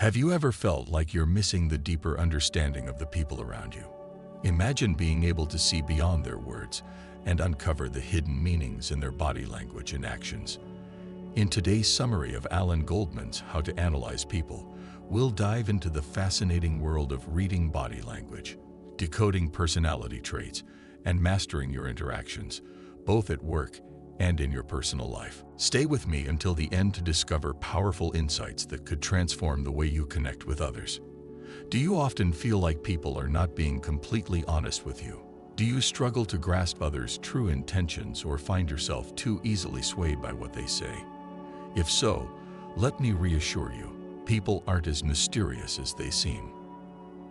Have you ever felt like you're missing the deeper understanding of the people around you? Imagine being able to see beyond their words and uncover the hidden meanings in their body language and actions. In today's summary of Alan Goldman's How to Analyze People, we'll dive into the fascinating world of reading body language, decoding personality traits, and mastering your interactions, both at work and in your personal life. Stay with me until the end to discover powerful insights that could transform the way you connect with others. Do you often feel like people are not being completely honest with you? Do you struggle to grasp others' true intentions or find yourself too easily swayed by what they say? If so, let me reassure you, people aren't as mysterious as they seem.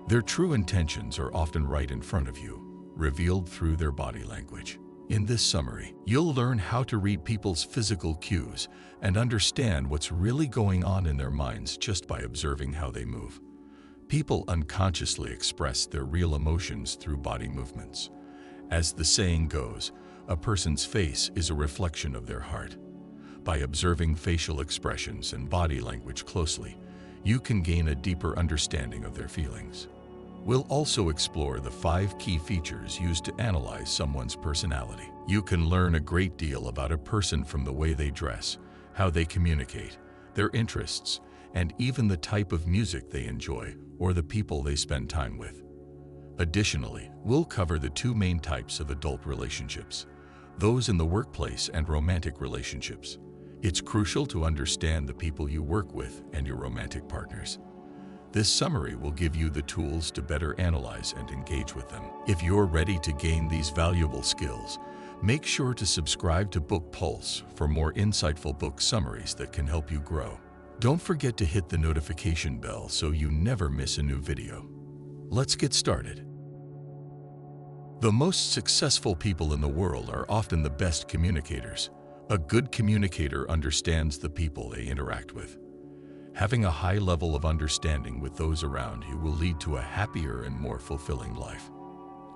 Their true intentions are often right in front of you, revealed through their body language. In this summary, you'll learn how to read people's physical cues and understand what's really going on in their minds just by observing how they move. People unconsciously express their real emotions through body movements. As the saying goes, a person's face is a reflection of their heart. By observing facial expressions and body language closely, you can gain a deeper understanding of their feelings. We'll also explore the 5 key features used to analyze someone's personality. You can learn a great deal about a person from the way they dress, how they communicate, their interests, and even the type of music they enjoy or the people they spend time with. Additionally, we'll cover the 2 main types of adult relationships, those in the workplace and romantic relationships. It's crucial to understand the people you work with and your romantic partners. This summary will give you the tools to better analyze and engage with them. If you're ready to gain these valuable skills, make sure to subscribe to Book Pulse for more insightful book summaries that can help you grow. Don't forget to hit the notification bell so you never miss a new video. Let's get started. The most successful people in the world are often the best communicators. A good communicator understands the people they interact with. Having a high level of understanding with those around you will lead to a happier and more fulfilling life.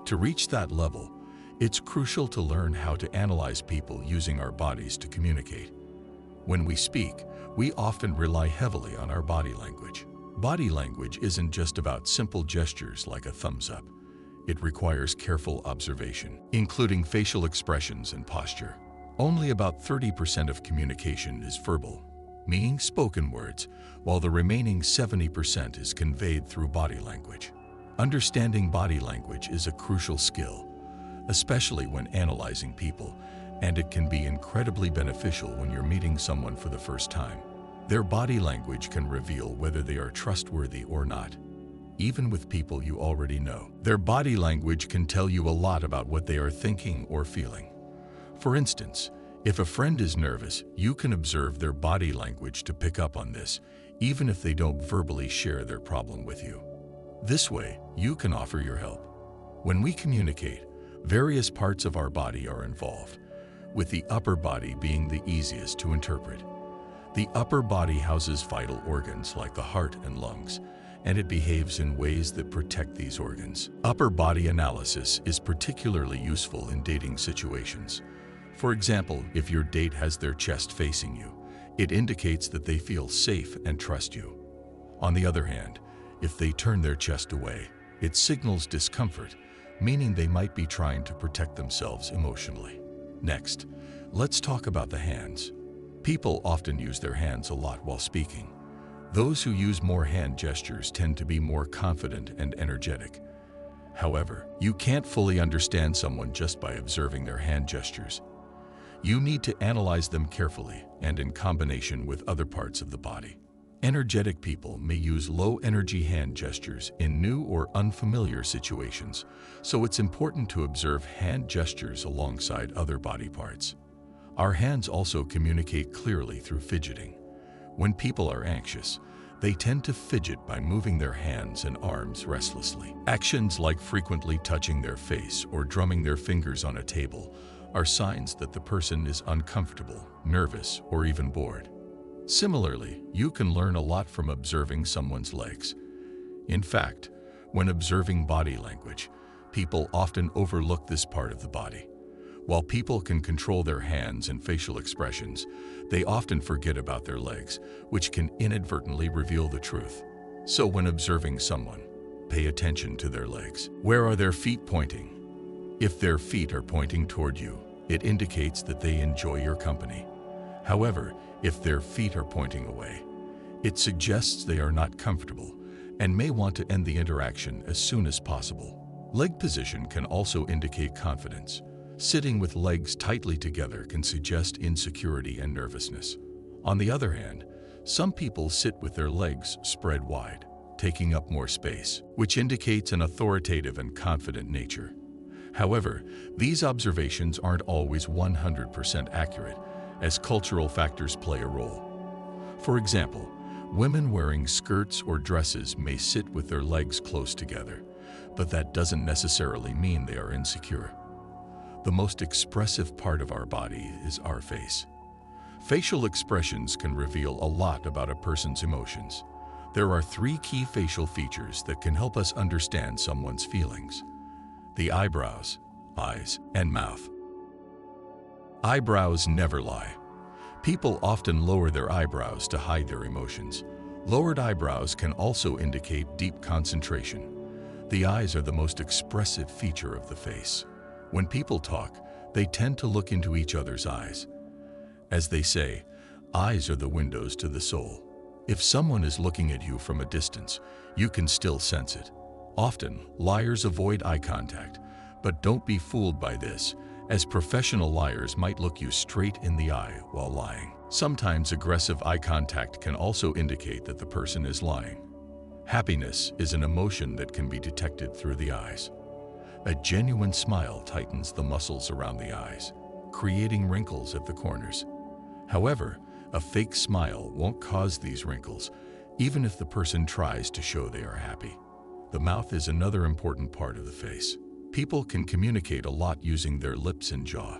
To reach that level, it's crucial to learn how to analyze people using our bodies to communicate. When we speak, we often rely heavily on our body language. Body language isn't just about simple gestures like a thumbs up. It requires careful observation, including facial expressions and posture. Only about 30% of communication is verbal, meaning spoken words, while the remaining 70% is conveyed through body language. Understanding body language is a crucial skill, especially when analyzing people, and it can be incredibly beneficial when you're meeting someone for the first time. Their body language can reveal whether they are trustworthy or not. Even with people you already know, their body language can tell you a lot about what they are thinking or feeling. For instance, if a friend is nervous, you can observe their body language to pick up on this, even if they don't verbally share their problem with you. This way, you can offer your help. When we communicate, various parts of our body are involved, with the upper body being the easiest to interpret. The upper body houses vital organs like the heart and lungs, and it behaves in ways that protect these organs. Upper body analysis is particularly useful in dating situations. For example, if your date has their chest facing you, it indicates that they feel safe and trust you. On the other hand, if they turn their chest away, it signals discomfort, meaning they might be trying to protect themselves emotionally. Next, let's talk about the hands. People often use their hands a lot while speaking. Those who use more hand gestures tend to be more confident and energetic. However, you can't fully understand someone just by observing their hand gestures. You need to analyze them carefully and in combination with other parts of the body. Energetic people may use low-energy hand gestures in new or unfamiliar situations, so it's important to observe hand gestures alongside other body parts. Our hands also communicate clearly through fidgeting. When people are anxious, they tend to fidget by moving their hands and arms restlessly. Actions like frequently touching their face or drumming their fingers on a table are signs that the person is uncomfortable, nervous, or even bored. Similarly, you can learn a lot from observing someone's legs. In fact, when observing body language, people often overlook this part of the body. While people can control their hands and facial expressions, they often forget about their legs, which can inadvertently reveal the truth. So when observing someone, pay attention to their legs. Where are their feet pointing? If their feet are pointing toward you, it indicates that they enjoy your company. However, if their feet are pointing away, it suggests they are not comfortable and may want to end the interaction as soon as possible. Leg position can also indicate confidence. Sitting with legs tightly together can suggest insecurity and nervousness. On the other hand, some people sit with their legs spread wide, taking up more space, which indicates an authoritative and confident nature. However, these observations aren't always 100% accurate, as cultural factors play a role. For example, women wearing skirts or dresses may sit with their legs close together, but that doesn't necessarily mean they are insecure. The most expressive part of our body is our face. Facial expressions can reveal a lot about a person's emotions. There are 3 key facial features that can help us understand someone's feelings: the eyebrows, eyes, and mouth. Eyebrows never lie. People often lower their eyebrows to hide their emotions. Lowered eyebrows can also indicate deep concentration. The eyes are the most expressive feature of the face. When people talk, they tend to look into each other's eyes. As they say, eyes are the windows to the soul. If someone is looking at you from a distance, you can still sense it. Often, liars avoid eye contact, but don't be fooled by this, as professional liars might look you straight in the eye while lying. Sometimes aggressive eye contact can also indicate that the person is lying. Happiness is an emotion that can be detected through the eyes. A genuine smile tightens the muscles around the eyes, creating wrinkles at the corners. However, a fake smile won't cause these wrinkles, even if the person tries to show they are happy. The mouth is another important part of the face. People can communicate a lot using their lips and jaw.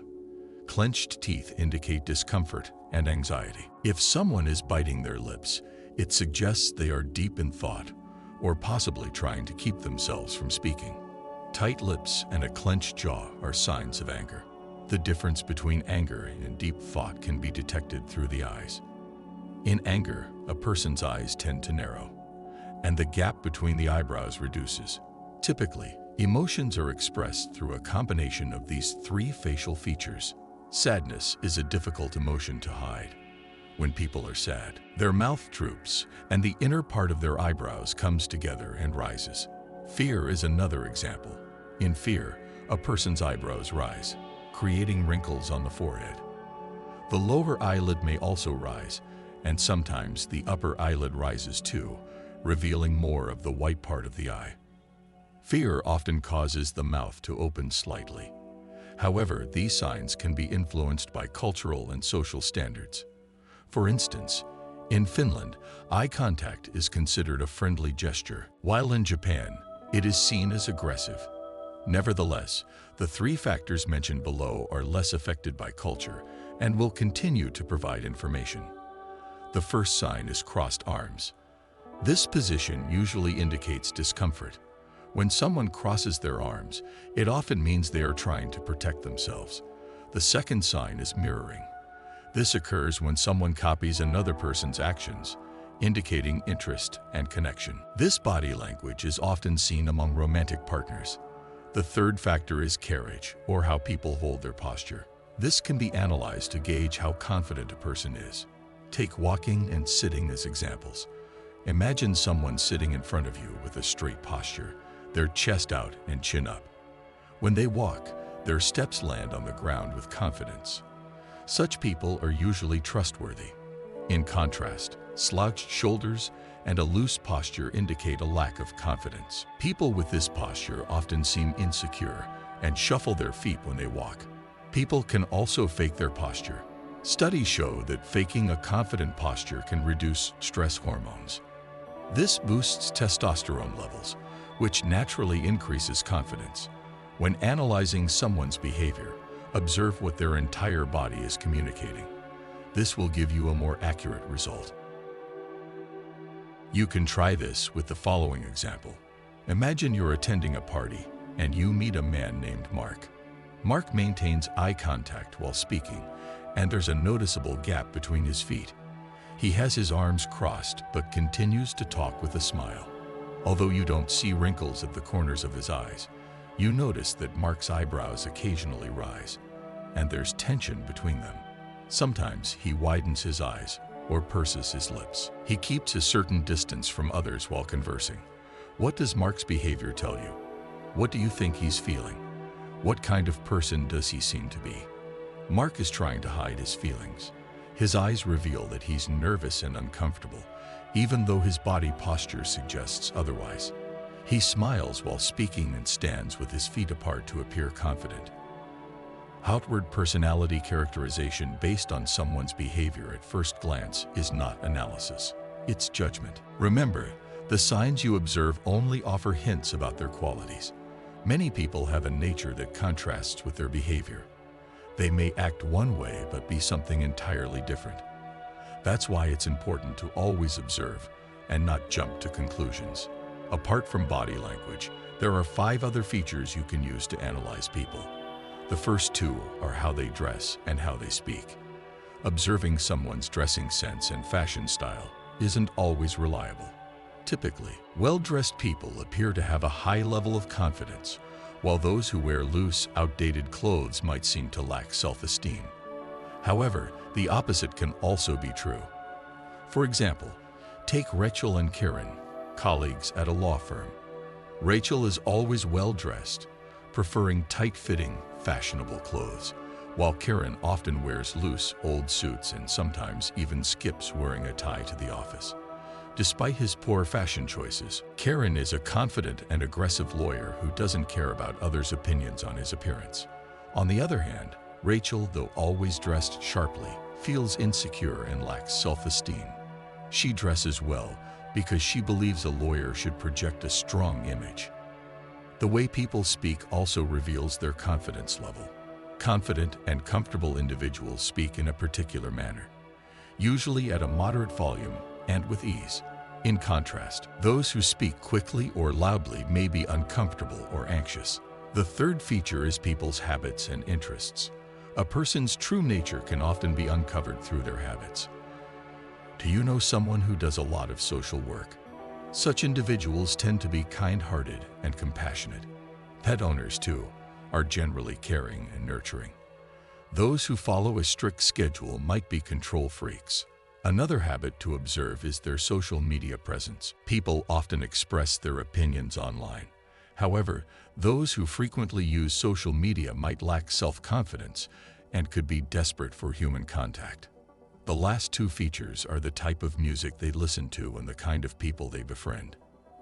Clenched teeth indicate discomfort and anxiety. If someone is biting their lips, it suggests they are deep in thought or possibly trying to keep themselves from speaking. Tight lips and a clenched jaw are signs of anger. The difference between anger and deep thought can be detected through the eyes. In anger, a person's eyes tend to narrow, and the gap between the eyebrows reduces. Typically, emotions are expressed through a combination of these 3 facial features. Sadness is a difficult emotion to hide. When people are sad, their mouth droops and the inner part of their eyebrows comes together and rises. Fear is another example. In fear, a person's eyebrows rise, creating wrinkles on the forehead. The lower eyelid may also rise, and sometimes the upper eyelid rises too, revealing more of the white part of the eye. Fear often causes the mouth to open slightly. However, these signs can be influenced by cultural and social standards. For instance, in Finland, eye contact is considered a friendly gesture, while in Japan, it is seen as aggressive. Nevertheless, the 3 factors mentioned below are less affected by culture and will continue to provide information. The first sign is crossed arms. This position usually indicates discomfort. When someone crosses their arms, it often means they are trying to protect themselves. The second sign is mirroring. This occurs when someone copies another person's actions, indicating interest and connection. This body language is often seen among romantic partners. The third factor is carriage, or how people hold their posture. This can be analyzed to gauge how confident a person is. Take walking and sitting as examples. Imagine someone sitting in front of you with a straight posture, their chest out and chin up. When they walk, their steps land on the ground with confidence. Such people are usually trustworthy. In contrast, slouched shoulders and a loose posture indicate a lack of confidence. People with this posture often seem insecure and shuffle their feet when they walk. People can also fake their posture. Studies show that faking a confident posture can reduce stress hormones. This boosts testosterone levels, which naturally increases confidence. When analyzing someone's behavior, observe what their entire body is communicating. This will give you a more accurate result. You can try this with the following example. Imagine you're attending a party and you meet a man named Mark. Mark maintains eye contact while speaking, and there's a noticeable gap between his feet. He has his arms crossed but continues to talk with a smile. Although you don't see wrinkles at the corners of his eyes, you notice that Mark's eyebrows occasionally rise, and there's tension between them. Sometimes he widens his eyes or purses his lips. He keeps a certain distance from others while conversing. What does Mark's behavior tell you? What do you think he's feeling? What kind of person does he seem to be? Mark is trying to hide his feelings. His eyes reveal that he's nervous and uncomfortable, even though his body posture suggests otherwise. He smiles while speaking and stands with his feet apart to appear confident. Outward personality characterization based on someone's behavior at first glance is not analysis. It's judgment. Remember, the signs you observe only offer hints about their qualities. Many people have a nature that contrasts with their behavior. They may act one way but be something entirely different. That's why it's important to always observe and not jump to conclusions. Apart from body language, there are 5 other features you can use to analyze people. The first 2 are how they dress and how they speak. Observing someone's dressing sense and fashion style isn't always reliable. Typically, well-dressed people appear to have a high level of confidence, while those who wear loose, outdated clothes might seem to lack self-esteem. However, the opposite can also be true. For example, take Rachel and Karen, colleagues at a law firm. Rachel is always well-dressed, preferring tight-fitting, fashionable clothes, while Karen often wears loose, old suits and sometimes even skips wearing a tie to the office. Despite his poor fashion choices, Karen is a confident and aggressive lawyer who doesn't care about others' opinions on his appearance. On the other hand, Rachel, though always dressed sharply, feels insecure and lacks self-esteem. She dresses well because she believes a lawyer should project a strong image. The way people speak also reveals their confidence level. Confident and comfortable individuals speak in a particular manner, usually at a moderate volume and with ease. In contrast, those who speak quickly or loudly may be uncomfortable or anxious. The third feature is people's habits and interests. A person's true nature can often be uncovered through their habits. Do you know someone who does a lot of social work? Such individuals tend to be kind-hearted and compassionate. Pet owners, too, are generally caring and nurturing. Those who follow a strict schedule might be control freaks. Another habit to observe is their social media presence. People often express their opinions online. However, those who frequently use social media might lack self-confidence and could be desperate for human contact. The last 2 features are the type of music they listen to and the kind of people they befriend.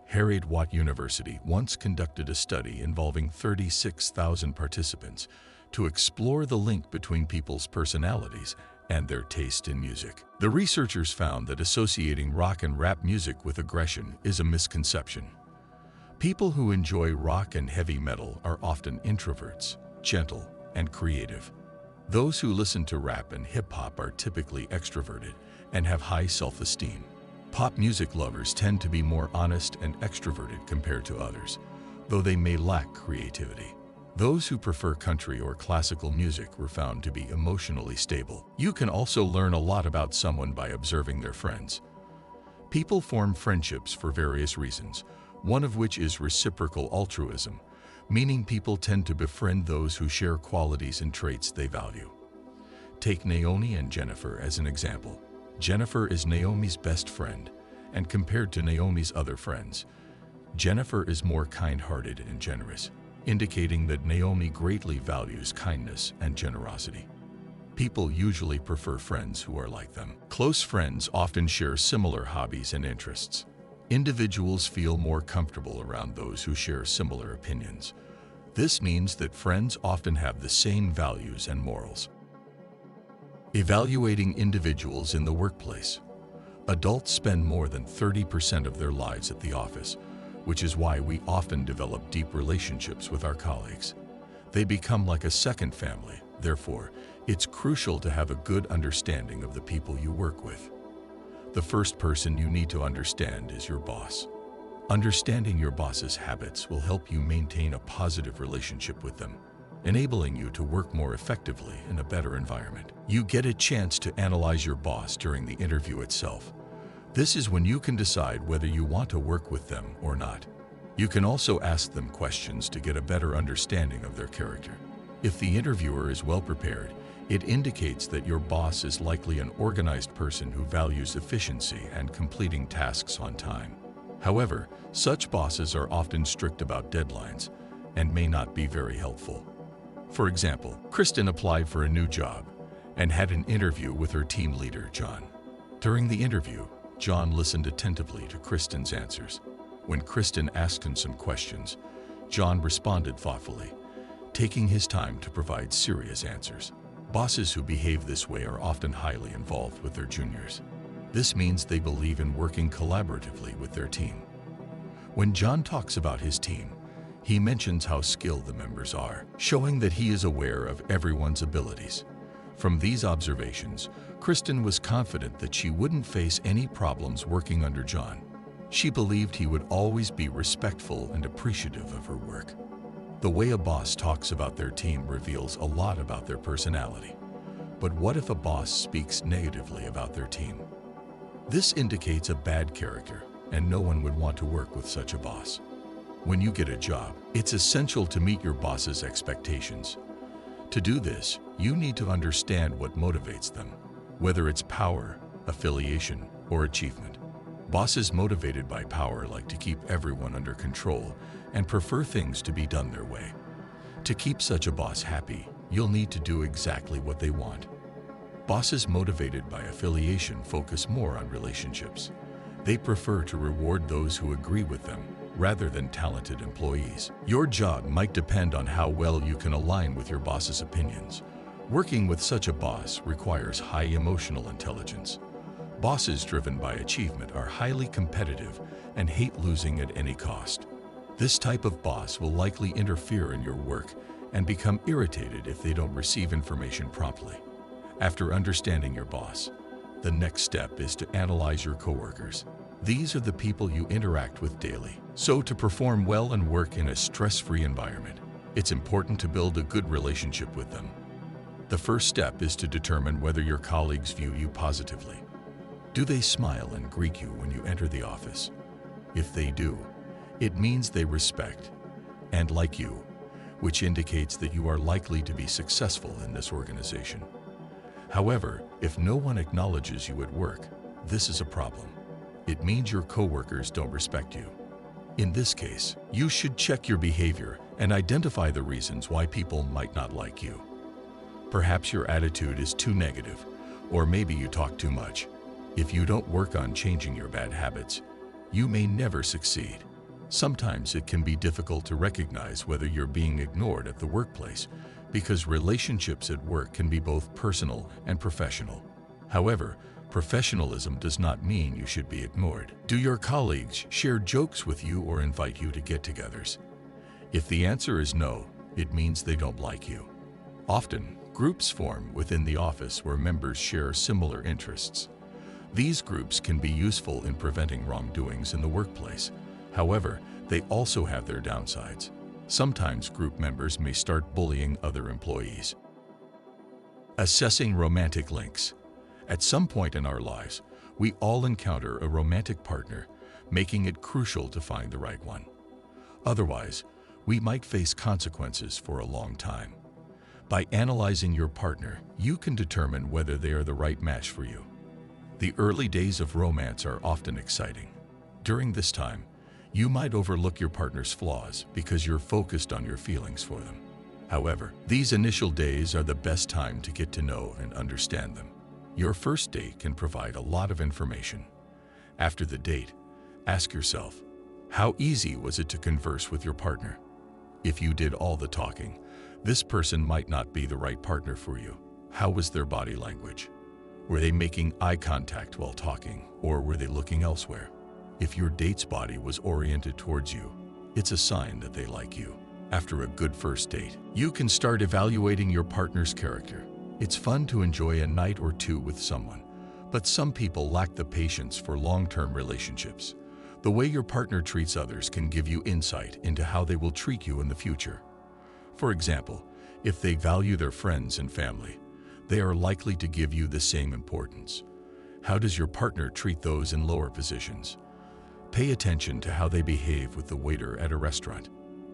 Heriot-Watt University once conducted a study involving 36,000 participants to explore the link between people's personalities and their taste in music. The researchers found that associating rock and rap music with aggression is a misconception. People who enjoy rock and heavy metal are often introverts, gentle, and creative. Those who listen to rap and hip-hop are typically extroverted and have high self-esteem. Pop music lovers tend to be more honest and extroverted compared to others, though they may lack creativity. Those who prefer country or classical music were found to be emotionally stable. You can also learn a lot about someone by observing their friends. People form friendships for various reasons, one of which is reciprocal altruism, meaning people tend to befriend those who share qualities and traits they value. Take Naomi and Jennifer as an example. Jennifer is Naomi's best friend, and compared to Naomi's other friends, Jennifer is more kind-hearted and generous, indicating that Naomi greatly values kindness and generosity. People usually prefer friends who are like them. Close friends often share similar hobbies and interests. Individuals feel more comfortable around those who share similar opinions. This means that friends often have the same values and morals. Evaluating individuals in the workplace. Adults spend more than 30% of their lives at the office, which is why we often develop deep relationships with our colleagues. They become like a second family. Therefore, it's crucial to have a good understanding of the people you work with. The first person you need to understand is your boss. Understanding your boss's habits will help you maintain a positive relationship with them. enabling you to work more effectively in a better environment. You get a chance to analyze your boss during the interview itself. This is when you can decide whether you want to work with them or not. You can also ask them questions to get a better understanding of their character. If the interviewer is well prepared, it indicates that your boss is likely an organized person who values efficiency and completing tasks on time. However, such bosses are often strict about deadlines and may not be very helpful. For example, Kristen applied for a new job and had an interview with her team leader, John. During the interview, John listened attentively to Kristen's answers. When Kristen asked him some questions, John responded thoughtfully, taking his time to provide serious answers. Bosses who behave this way are often highly involved with their juniors. This means they believe in working collaboratively with their team. When John talks about his team, he mentions how skilled the members are, showing that he is aware of everyone's abilities. From these observations, Kristen was confident that she wouldn't face any problems working under John. She believed he would always be respectful and appreciative of her work. The way a boss talks about their team reveals a lot about their personality. But what if a boss speaks negatively about their team? This indicates a bad character, and no one would want to work with such a boss. When you get a job, it's essential to meet your boss's expectations. To do this, you need to understand what motivates them, whether it's power, affiliation, or achievement. Bosses motivated by power like to keep everyone under control and prefer things to be done their way. To keep such a boss happy, you'll need to do exactly what they want. Bosses motivated by affiliation focus more on relationships. They prefer to reward those who agree with them rather than talented employees. Your job might depend on how well you can align with your boss's opinions. Working with such a boss requires high emotional intelligence. Bosses driven by achievement are highly competitive and hate losing at any cost. This type of boss will likely interfere in your work and become irritated if they don't receive information promptly. After understanding your boss, the next step is to analyze your coworkers. These are the people you interact with daily. So to perform well and work in a stress-free environment, it's important to build a good relationship with them. The first step is to determine whether your colleagues view you positively. Do they smile and greet you when you enter the office? If they do, it means they respect and like you, which indicates that you are likely to be successful in this organization. However, if no one acknowledges you at work, this is a problem. It means your coworkers don't respect you. In this case, you should check your behavior and identify the reasons why people might not like you. Perhaps your attitude is too negative, or maybe you talk too much. If you don't work on changing your bad habits, you may never succeed. Sometimes it can be difficult to recognize whether you're being ignored at the workplace because relationships at work can be both personal and professional. However, professionalism does not mean you should be ignored. Do your colleagues share jokes with you or invite you to get-togethers? If the answer is no, it means they don't like you. Often, groups form within the office where members share similar interests. These groups can be useful in preventing wrongdoings in the workplace. However, they also have their downsides. Sometimes group members may start bullying other employees. Assessing romantic links. At some point in our lives, we all encounter a romantic partner, making it crucial to find the right one. Otherwise, we might face consequences for a long time. By analyzing your partner, you can determine whether they are the right match for you. The early days of romance are often exciting. During this time, you might overlook your partner's flaws because you're focused on your feelings for them. However, these initial days are the best time to get to know and understand them. Your first date can provide a lot of information. After the date, ask yourself, how easy was it to converse with your partner? If you did all the talking, this person might not be the right partner for you. How was their body language? Were they making eye contact while talking, or were they looking elsewhere? If your date's body was oriented towards you, it's a sign that they like you. After a good first date, you can start evaluating your partner's character. It's fun to enjoy a night or two with someone, but some people lack the patience for long-term relationships. The way your partner treats others can give you insight into how they will treat you in the future. For example, If they value their friends and family, they are likely to give you the same importance. How does your partner treat those in lower positions? Pay attention to how they behave with the waiter at a restaurant.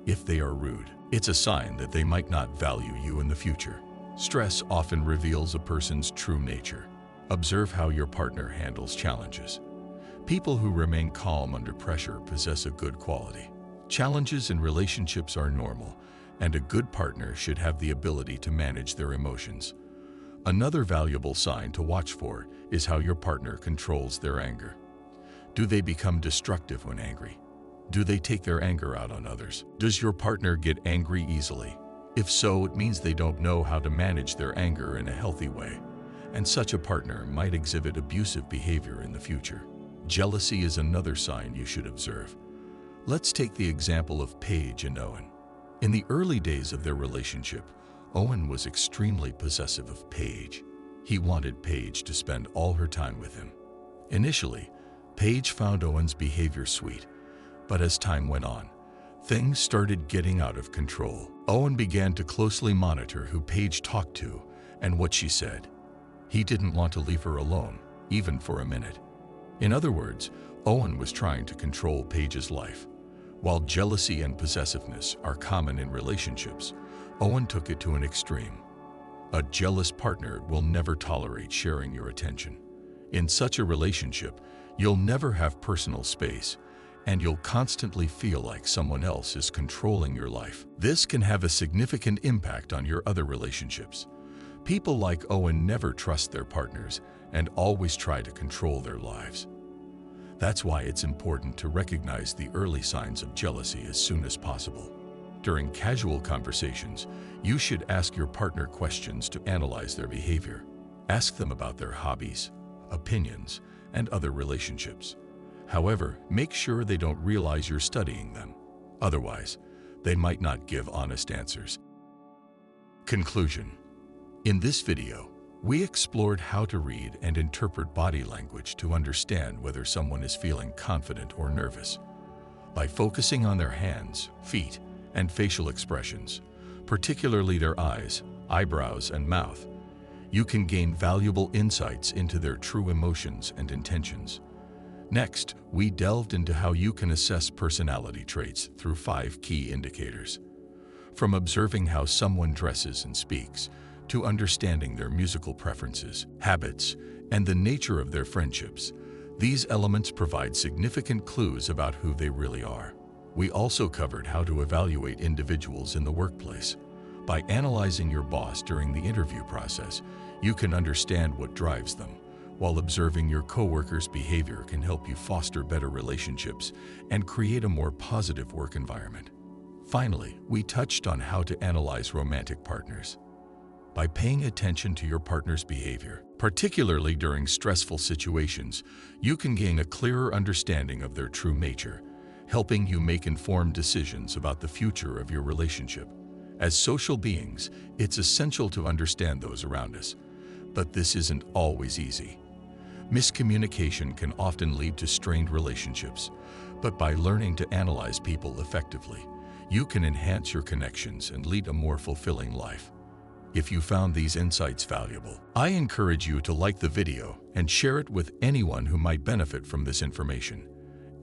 If they are rude, it's a sign that they might not value you in the future. Stress often reveals a person's true nature. Observe how your partner handles challenges. People who remain calm under pressure possess a good quality. Challenges in relationships are normal, and a good partner should have the ability to manage their emotions. Another valuable sign to watch for is how your partner controls their anger. Do they become destructive when angry? Do they take their anger out on others? Does your partner get angry easily? If so, it means they don't know how to manage their anger in a healthy way, and such a partner might exhibit abusive behavior in the future. Jealousy is another sign you should observe. Let's take the example of Paige and Owen. In the early days of their relationship, Owen was extremely possessive of Paige. He wanted Paige to spend all her time with him. Initially, Paige found Owen's behavior sweet, but as time went on, things started getting out of control. Owen began to closely monitor who Paige talked to and what she said. He didn't want to leave her alone, even for a minute. In other words, Owen was trying to control Paige's life. While jealousy and possessiveness are common in relationships, Owen took it to an extreme. A jealous partner will never tolerate sharing your attention. In such a relationship, you'll never have personal space, and you'll constantly feel like someone else is controlling your life. This can have a significant impact on your other relationships. People like Owen never trust their partners and always try to control their lives. That's why it's important to recognize the early signs of jealousy as soon as possible. During casual conversations, you should ask your partner questions to analyze their behavior. Ask them about their hobbies, opinions, and other relationships. However, make sure they don't realize you're studying them. Otherwise, they might not give honest answers. Conclusion. In this video, we explored how to read and interpret body language to understand whether someone is feeling confident or nervous. By focusing on their hands, feet, and facial expressions, particularly their eyes, eyebrows, and mouth, you can gain valuable insights into their true emotions and intentions. Next, we delved into how you can assess personality traits through 5 key indicators. From observing how someone dresses and speaks, to understanding their musical preferences, habits, and the nature of their friendships, these elements provide significant clues about who they really are. We also covered how to evaluate individuals in the workplace. By analyzing your boss during the interview process, you can understand what drives them, while observing your coworkers' behavior can help you foster better relationships and create a more positive work environment. Finally, we touched on how to analyze romantic partners. By paying attention to your partner's behavior, particularly during stressful situations, you can gain a clearer understanding of their true nature, helping you make informed decisions about the future of your relationship. As social beings, it's essential to understand those around us, but this isn't always easy. Miscommunication can often lead to strained relationships, but by learning to analyze people effectively, you can enhance your connections and lead a more fulfilling life. If you found these insights valuable, I encourage you to like the video and share it with anyone who might benefit from this information.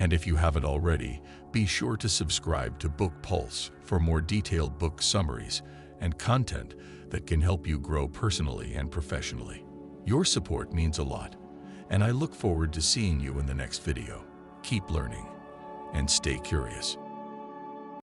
And if you haven't already, be sure to subscribe to Book Pulse for more detailed book summaries and content that can help you grow personally and professionally. Your support means a lot, and I look forward to seeing you in the next video. Keep learning and stay curious.